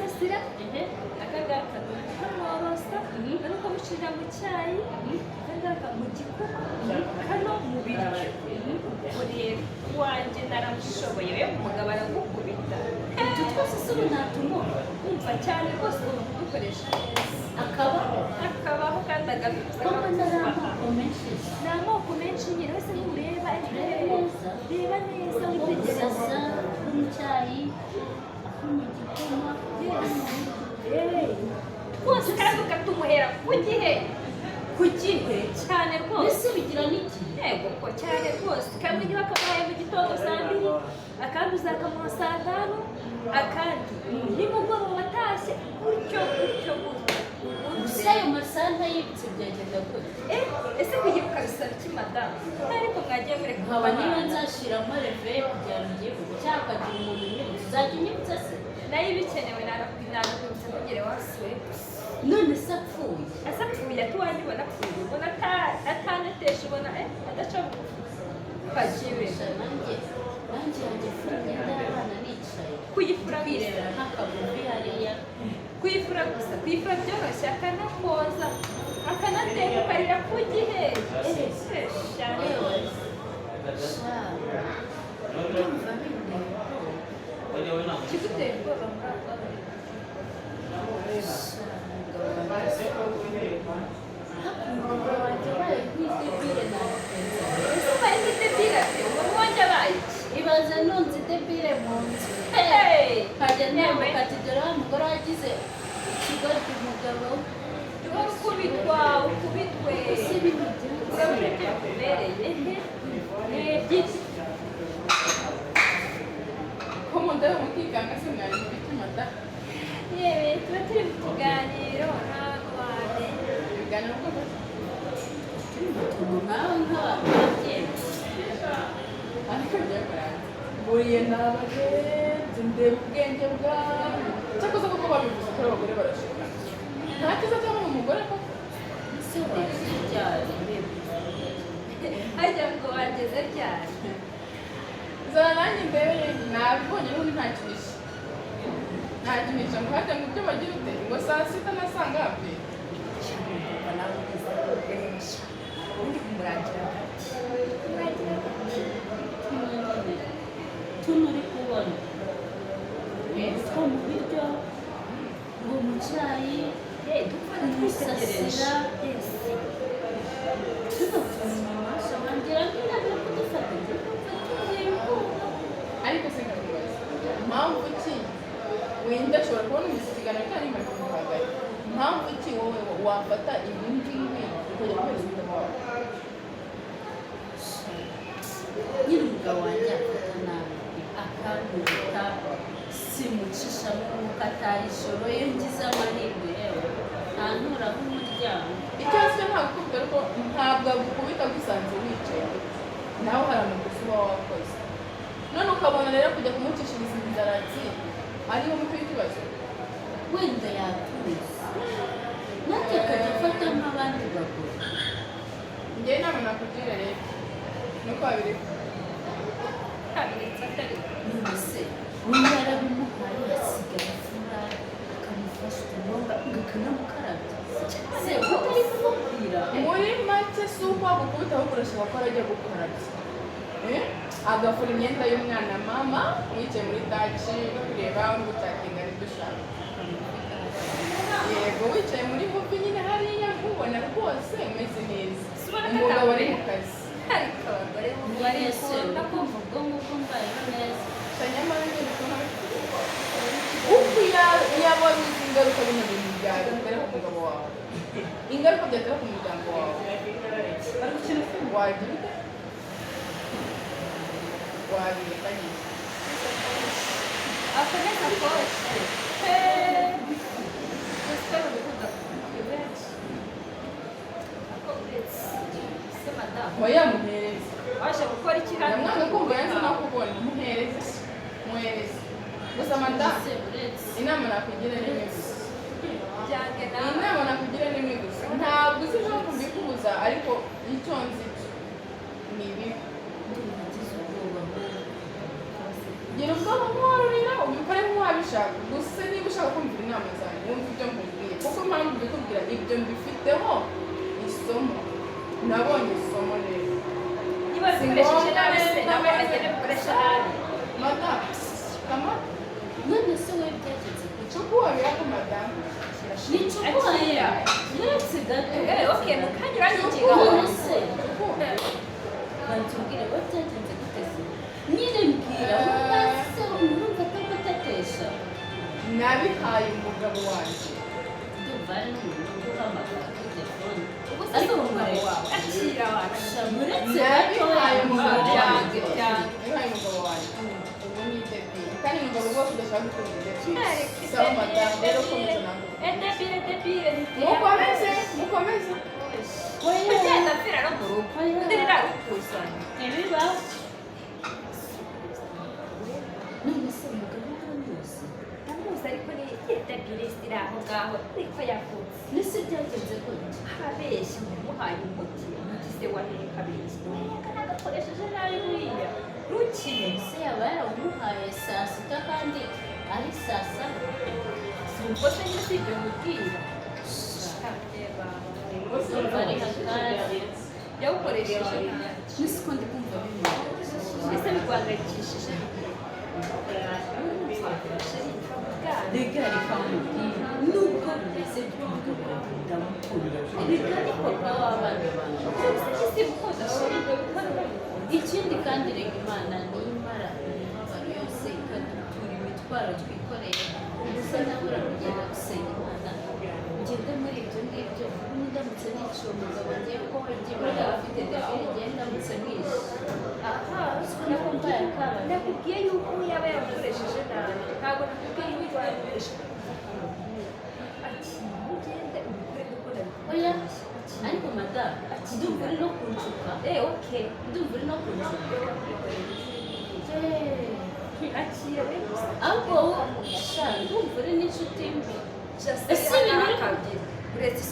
kamusasira akangaka kamworosa kano kamushyirira mu cyayi akangaka mu gikoma kano mu biryo rero wanjye naramushoboye we umugabo aragukubita utu twose si ubu natumuha umva cyane rwose ugomba kudukoresha neza akabaho kandi agafite ni amoko menshi nyine wese ntureba reba neza witegereza mu cyayi mu gikoma rwose kandi ukatumuhera ku gihe cyane rwose mbese bigira n'iki yego ko cyane rwose kamwe niba kamuhaye mu gitondo saa 2 akandi uzakamuha saa 5 akandi nimugoroba watashye gutyo gusa ayo masaha ntayibutse byagenda gute ese kugira ukabisaba iki madamu ariko mwagiye mureka nkaba niba nzashiramo reveye kugira ngo ugiye kuko cyakagira umuntu unyibutse uzajya unyibutsa se nayo ibikenewe nanakwibutsa ntugere wasuye none se apfuye atuwanyibona apfuye ubona atanatesha ubona adashobora kwakibesha nanjye yanjye fura imyenda y'abana nicaye kuyifura kwirebera nk'akabubi hariya kuyifura gusa kuyifura byoroshye akanakoza akanateka ukarira ku gihe kigutera ubwoba ibaze nunze idebire mu nzu nkajya ntembuka ati dore wa mugore wagize ikigori ku mugabo ukubitwe si ibintu by'urabona byakubereye byinshi ko mundebe mukiganga se mwari mu bituma da yewe tuba turi mu kiganiro ntabwo wamenya ibiganiro bwoko turi mu tuntu nawe nk'abantu babyemera ariko byakoranye buriye nabagenzi ndeba ubwenge bwawe cyakoze kuko babivuze ko abagore barashika nta cyiza cyangwa umugore ko ese wageze ryari hajya ngo wageze ryari zara nanjye imbere nabibonye n'ubundi nta kinisha ngo hajya ngo ibyo bagira ute ngo saa 6 na saa ngapi nawe ugeze kugurisha ubundi kumurangira tuno uri kubona two mu biryo ngo mu cyayi kumusasira tuno tuntu mamasha wangira nk'inabyo kudufata ariko se nkakubaza impamvu ki wenda ashobora kubona umusiganiro cyangwa impanuka muhagaye impamvu ki wowe wafata ibi ngibi ukajya guhereza umugabo wawe nyiri umugabo wanjye afata nabi akantuta simucisha n'umwuka ataha ijoro iyo ngize amahirwe yewe ntantura nk'umuryango icyose cyo ntabwo ukubita ariko ntabwo agukubita gusanze wicaye nawe hari amakosa uba wakoze none ukabona rero kujya kumucishiriza inzaratsi ariyo muto w'ikibazo wenda yatuza nanjye akajya afata nk'abandi bagore njyewe inama nakugira rero nuko wabireka none se ubu yarabimuhaye asigaye afura akamufasha utunonga akanamukarabya se utari kumubwira muri make si uko wagukubita ahubwo urashaka ko arajya gukarabya agafura imyenda y'umwana mama wicaye muri daci kureba uri gucakinga n'ibyo ushaka yego wicaye muri muvi nyine hariya nkubona rwose umeze neza umugabo ari mu kazi ariko abagore barikunda kumva ubwonko bw'umbayeho neza nyamara nyine kubona uko yaba bizi ingaruka bino bintu byagera ku mugabo wawe ingaruka byagera ku muryango wawe ariko ikintu wagira ute wabireka nyine akomeza kose gusa urukunda benshi se madamu wayamuhereza waje gukora iki hano mwana kumva yanze nakubona muhereze gusa madamu inama nakugira ni imwe gusa inama nakugira ni imwe gusa ntabwo uzi impamvu mbikubuza ariko icyo nzi ni ibibi gira ubwoba nk'uwarurira ubikore nk'uwabishaka gusa niba ushaka kumva ndamubwira ibyo mbifiteho isomo nabonye isomo rero niba bikoresheje nawe se nawe agenda bikoresha nabi madamu kama none se wowe byagenze chukua yako madamu nichukua uretse gato okay mukanya uranyikinga none se bantubwire wowe byagenze gute se nyine mbwira wowe se urumva atagutetesha nabihaye umugabo wanjye ndumva ari n'umuntu uhamagara kuri telefone ubu se umugabo wawe akira wawe uretse nabihaye umugabo byange wanjye byange nabihaye umugabo wanjye ubu ni idebire kandi umugabo rwose udashaka gukora idebire Ariko sawa madamu rero komeza ntabwo edebire mukomeze kugenda mvira no mu rugo ndirira rukusanya ibibaho none se umugabo w'amuzi ndamuzi ariko ni edebire ziri aho ngaho ariko yavutse mbese byagenze gute abeshya muhaye umuti umugize waheka abeshya nagakoresheje nabi buriya ntukine se yaba yarawumuhaye saa sita kandi ari saa saba si umukozi nyine si ibyo mubwira ari hakari yawukoresheje nabi mbese ko ndi kumva bimwe ese biguhangayikishije rega reka mubwire nubwo bimeze by'umugabo ndamukunda rega ni papa w'abana banjye ikindi kandi rega imana nimara imibabaro yose ikadutura imitwaro twikoreye gusa nabura kugenda gusenga imana ngende muri ibyo ngibyo ubu ndamutse niciye umugabo ngiye ko igihe afite debire igihe ndamutse mwishe aha uziko ko mbaye akabari nakubwiye yuko yaba yaramukoresheje nabi ntabwo nakubwiye yuko yamukoresheje ati ugende ubikore kuko oya ariko madamu ndumva uri no kunshuka okay ndumva uri no kunshuka akira we gusa ahubwo wowe ndumva uri n'inshuti mbi ese ibintu uri uretse